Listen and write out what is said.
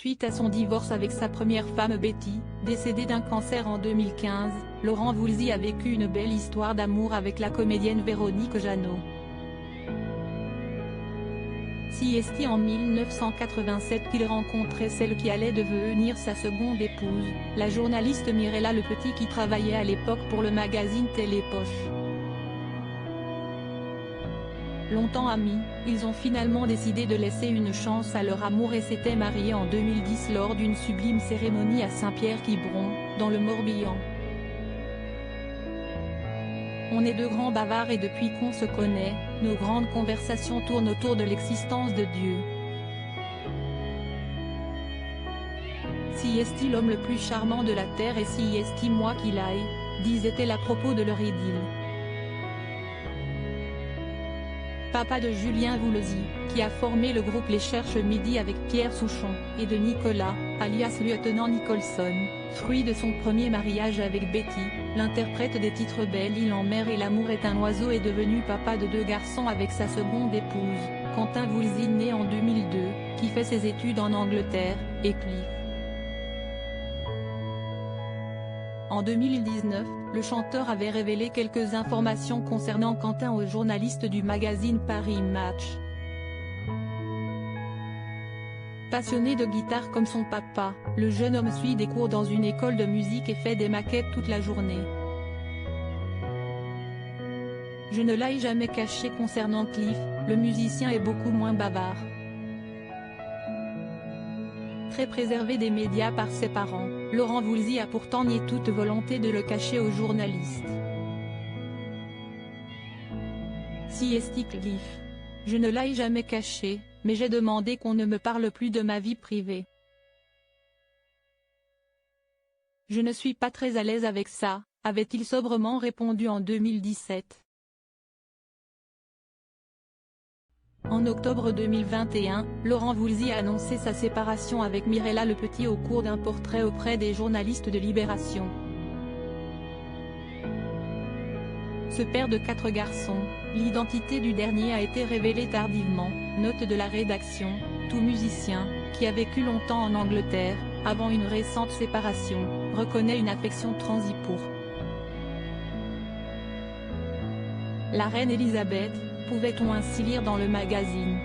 Suite à son divorce avec sa première femme Betty, décédée d'un cancer en 2015, Laurent Voulzy a vécu une belle histoire d'amour avec la comédienne Véronique Jeannot. C'est en 1987 qu'il rencontrait celle qui allait devenir sa seconde épouse, la journaliste Mirella Le Petit qui travaillait à l'époque pour le magazine Télépoche. Longtemps amis, ils ont finalement décidé de laisser une chance à leur amour et s'étaient mariés en 2010 lors d'une sublime cérémonie à Saint-Pierre-Quiberon, dans le Morbihan. On est de grands bavards et depuis qu'on se connaît, nos grandes conversations tournent autour de l'existence de Dieu. Si est-il l'homme le plus charmant de la terre et si est-il moi qu'il aille, disait-elle à propos de leur idylle. Papa de Julien Voulzy, qui a formé le groupe Les Cherches Midi avec Pierre Souchon, et de Nicolas, alias Lieutenant Nicholson, fruit de son premier mariage avec Betty, l'interprète des titres Belle Île en mer et L'amour est un oiseau est devenu papa de 2 garçons avec sa seconde épouse, Quentin Voulzy né en 2002, qui fait ses études en Angleterre, et Cliff. En 2019, le chanteur avait révélé quelques informations concernant Quentin aux journalistes du magazine Paris Match. Passionné de guitare comme son papa, le jeune homme suit des cours dans une école de musique et fait des maquettes toute la journée. Je ne l'ai jamais caché concernant Cliff, le musicien est beaucoup moins bavard. Très préservé des médias par ses parents, Laurent Voulzy a pourtant nié toute volonté de le cacher aux journalistes. Si est-il Cliff. Je ne l'ai jamais caché, mais j'ai demandé qu'on ne me parle plus de ma vie privée. Je ne suis pas très à l'aise avec ça, avait-il sobrement répondu en 2017. En octobre 2021, Laurent Voulzy a annoncé sa séparation avec Mirella Le Petit au cours d'un portrait auprès des journalistes de Libération. Ce père de 4 garçons, l'identité du dernier a été révélée tardivement, note de la rédaction, tout musicien, qui a vécu longtemps en Angleterre, avant une récente séparation, reconnaît une affection transie pour la reine Elisabeth, pouvait-on ainsi lire dans le magazine.